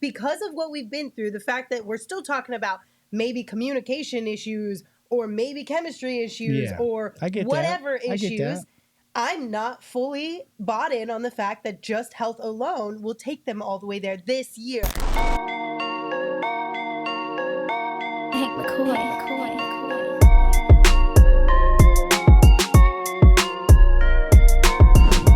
because of what we've been through, the fact that we're still talking about maybe communication issues or maybe chemistry issues or whatever issues, I'm not fully bought in on the fact that just health alone will take them all the way there this year.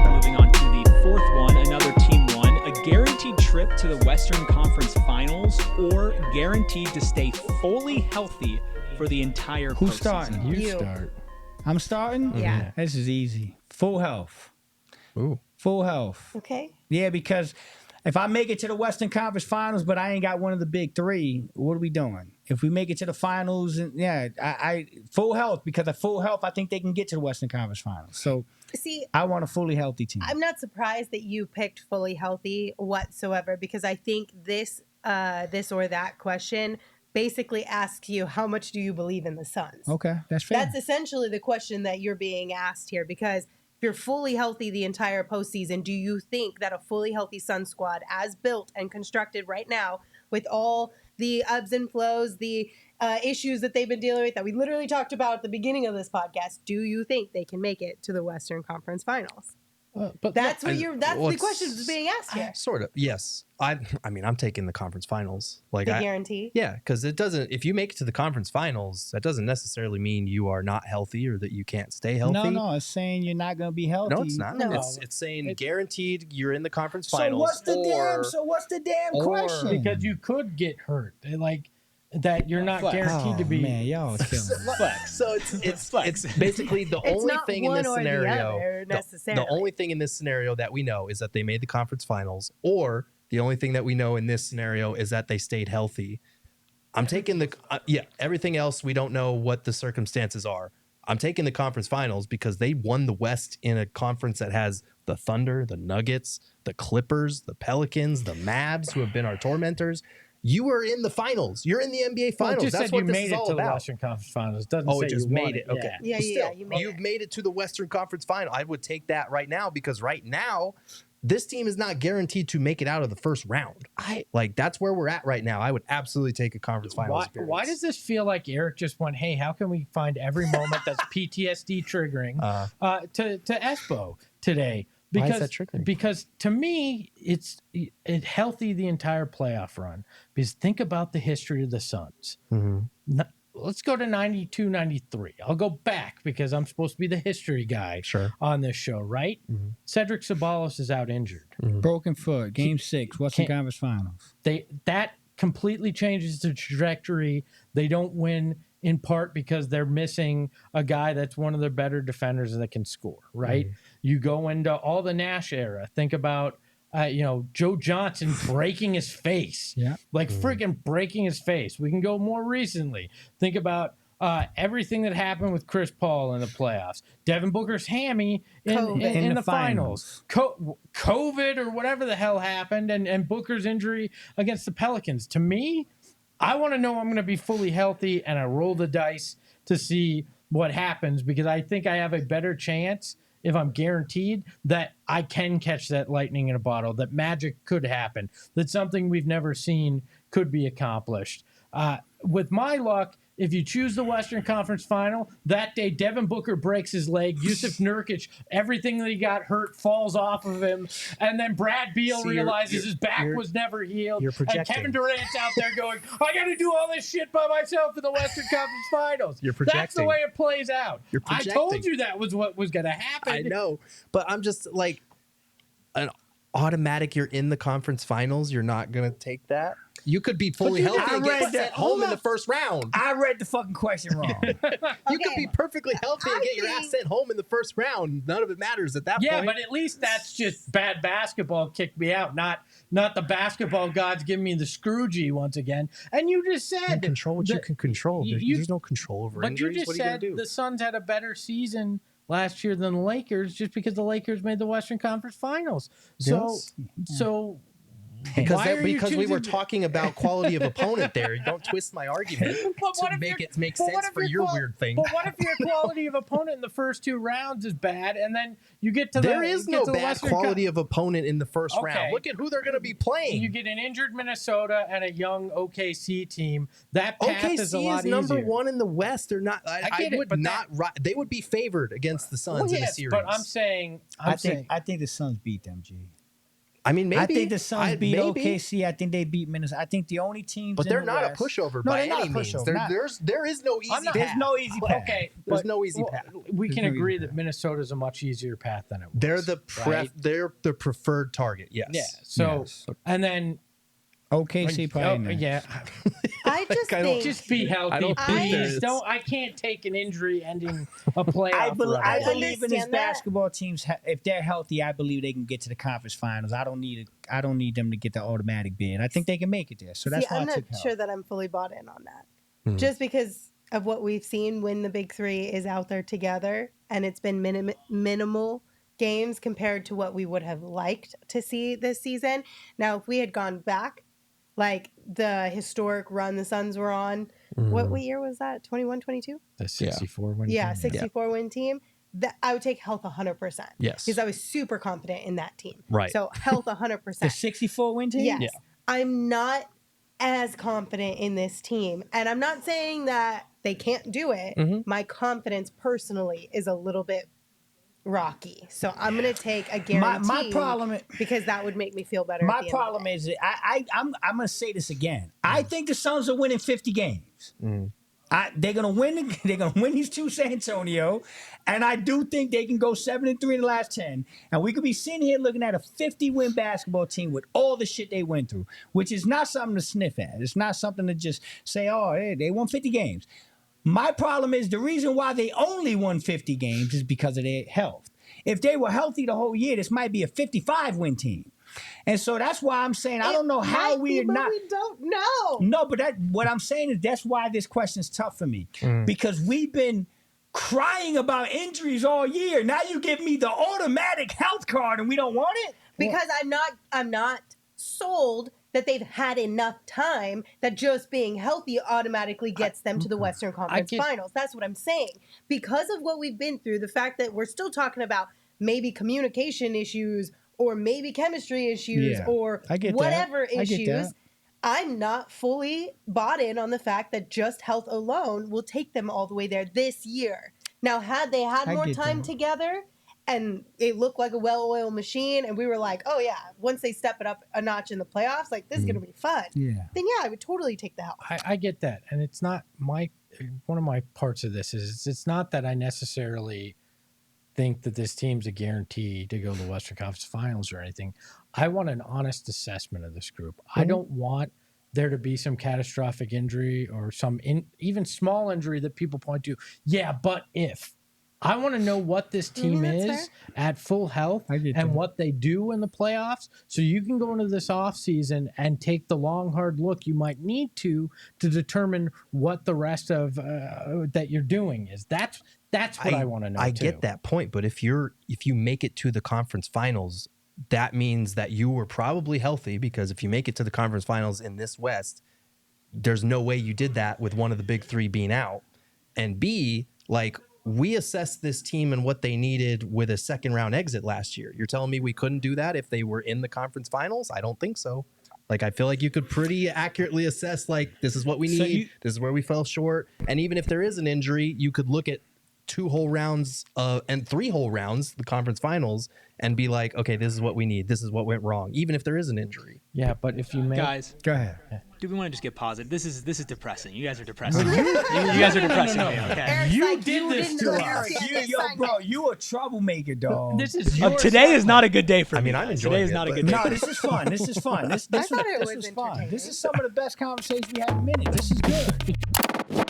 Moving on to the fourth one, another team one, a guaranteed trip to the Western Conference Finals or guaranteed to stay fully healthy for the entire Who's postseason. starting? You start. I'm starting? Yeah. This is easy. Full health. Ooh. Full health. Okay. Yeah, because if I make it to the Western Conference Finals, but I ain't got one of the big three, what are we doing? If we make it to the finals, and I full health, because of full health, I think they can get to the Western Conference Finals. So see, I want a fully healthy team. I'm not surprised that you picked fully healthy whatsoever, because I think this or that question basically asks you, how much do you believe in the Suns? Okay, that's fair. That's essentially the question that you're being asked here, because if you're fully healthy the entire postseason, do you think that a fully healthy Suns squad, as built and constructed right now, with all the ebbs and flows, the issues that they've been dealing with, that we literally talked about at the beginning of this podcast, do you think they can make it to the Western Conference Finals? But That's the question that's being asked here. Sort of, yes. I mean, I'm taking the conference finals. Like, The guarantee? Yeah, because it doesn't. If you make it to the conference finals, that doesn't necessarily mean you are not healthy or that you can't stay healthy. No, it's saying you're not going to be healthy. No, it's not. No. It's saying guaranteed you're in the conference finals. So what's the damn question? Because you could get hurt. Like that, you're not guaranteed to be. Man, y'all is killing me. So it's basically the only thing in this scenario. The only thing in this scenario that we know is that they made the conference finals, or the only thing that we know in this scenario is that they stayed healthy. I'm taking the everything else we don't know what the circumstances are. I'm taking the conference finals because they won the West in a conference that has the Thunder, the Nuggets, the Clippers, the Pelicans, the Mavs, who have been our tormentors. You were in the finals. You're in the NBA finals. Just That's said what you this made is it all to about. the Western Conference Finals. Doesn't Oh, say it just you made won it. Okay. Yeah, Still, you made you've made it to the Western Conference Final. I would take that right now, because right now, this team is not guaranteed to make it out of the first round. That's where we're at right now. I would absolutely take a conference finals appearance. Why does this feel like Eric just went, hey, how can we find every moment that's PTSD triggering to Espo today? Because, why is that triggering? Because to me, it's healthy the entire playoff run. Because think about the history of the Suns. Mm-hmm. Let's go to 92, 93. I'll go back because I'm supposed to be the history guy on this show, right? Mm-hmm. Cedric Ceballos is out injured. Mm-hmm. Broken foot, Game 6, Western Conference Finals. That completely changes the trajectory. They don't win in part because they're missing a guy that's one of their better defenders that can score, right? Mm-hmm. You go into all the Nash era. Think about, Joe Johnson breaking his face. Yeah. Freaking breaking his face. We can go more recently. Think about everything that happened with Chris Paul in the playoffs. Devin Booker's hammy in the finals. COVID or whatever the hell happened, and Booker's injury against the Pelicans. To me, I want to know I'm going to be fully healthy, and I roll the dice to see what happens, because I think I have a better chance if I'm guaranteed that I can catch that lightning in a bottle, that magic could happen, that something we've never seen could be accomplished. With my luck, if you choose the Western Conference Final, that day Devin Booker breaks his leg, Jusuf Nurkic, everything that he got hurt falls off of him, and then Brad Beal realizes his back was never healed, and Kevin Durant's out there going, I got to do all this shit by myself in the Western Conference Finals. You're projecting. That's the way it plays out. You're I projecting. told you that was what was going to happen. I know, but I'm just like an automatic. You're in the conference finals. You're not going to take that. You could be fully healthy and get sent home in the first round. I read the fucking question wrong. You could be perfectly healthy and get your ass sent home in the first round. None of it matters at that point. Yeah, but at least that's just bad basketball kicked me out, not the basketball gods giving me the Scroogey once again. And you just said... You control what you can control. There's no control over injuries. But you just said the Suns had a better season last year than the Lakers just because the Lakers made the Western Conference Finals. So Because we were talking about quality of opponent there. You don't twist my argument to make it make sense for your weird thing. But what if your quality of opponent in the first 2 rounds is bad, and then you get to there is no bad quality of opponent in the first round. Look at who they're going to be playing. You get an injured Minnesota and a young OKC team. That path is a lot easier. OKC is number 1 in the West. They're not. They would be favored against the Suns in a series. But I'm saying, I think the Suns beat them, G. I mean, maybe. I think the Suns beat OKC. I think they beat Minnesota. I think the only teams. But they're not a pushover by any means. There is no easy path. There's no easy path. Okay, there's no easy path. We can agree that Minnesota's a much easier path than it was. They're the preferred target. Yes. Yeah. So and then OKC probably. Yeah. I just think just be healthy, please. I can't take an injury ending a playoff. I believe in this basketball teams. If they're healthy, I believe they can get to the conference finals. I don't need them to get the automatic bid. I think they can make it there. So that's why I'm not sure that I'm fully bought in on that. Just because of what we've seen when the big three is out there together, and it's been minimal games compared to what we would have liked to see this season. Now, if we had gone back, like the historic run the Suns were on, what year was that? 21, 22? The 64 win team. Yeah, 64 win team. That I would take health 100%. Yes. Because I was super confident in that team. Right. So health 100%. The 64 win team? Yes. Yeah. I'm not as confident in this team. And I'm not saying that they can't do it. My confidence personally is a little bit rocky. So I'm going to take a guarantee. My problem is, because that would make me feel better. My problem is I'm going to say this again. I think the Suns are winning 50 games. They're gonna win. They're gonna win these 2 San Antonio, and I do think they can go 7-3 in the last 10. And we could be sitting here looking at a 50-win basketball team with all the shit they went through, which is not something to sniff at. It's not something to just say, "Oh, hey, they won 50 games." My problem is the reason why they only won 50 games is because of their health. If they were healthy the whole year, this might be a 55-win team. And so that's why I'm saying I don't know how we don't know. No, but what I'm saying is that's why this question is tough for me. Because we've been crying about injuries all year. Now you give me the automatic health card and we don't want it? Because I'm not sold that they've had enough time that just being healthy automatically gets them to the Western Conference Finals. That's what I'm saying. Because of what we've been through, the fact that we're still talking about maybe communication issues or maybe chemistry issues or whatever issues, I'm not fully bought in on the fact that just health alone will take them all the way there this year. Now, had they had more time together and it looked like a well-oiled machine and we were like, oh, yeah, once they step it up a notch in the playoffs, like, this is going to be fun. Then, yeah, I would totally take the health. I get that. And it's not one of my parts of this is it's not that I necessarily think that this team's a guarantee to go to the Western Conference Finals or anything. I want an honest assessment of this group. I don't want there to be some catastrophic injury or some even small injury that people point to. Yeah, but if. I want to know what this team is at full health and what they do in the playoffs so you can go into this offseason and take the long, hard look you might need to determine what the rest of that you're doing is. That's what I want to know. I get that point, but if you make it to the conference finals, that means that you were probably healthy, because if you make it to the conference finals in this West, there's no way you did that with one of the big three being out. And B, like, we assessed this team and what they needed with a second round exit last year. You're telling me we couldn't do that if they were in the conference finals? I don't think so. Like, I feel like you could pretty accurately assess, like, this is what we need. This is where we fell short. And even if there is an injury, you could look at 2 whole rounds and 3 whole rounds, the conference finals, and be like, okay, this is what we need. This is what went wrong, even if there is an injury. Yeah, but if you make... Guys. Go ahead. Do we want to just get positive? This is depressing. You guys are depressing. You guys are depressing me, okay? You did this to us. Bro, you a troublemaker, dog. This is your today is not a good day for me. I mean, I'm enjoying Today is not a good day. No, this is fun. This is fun. This is fun. This is some of the best conversations we had in a minute. This is good.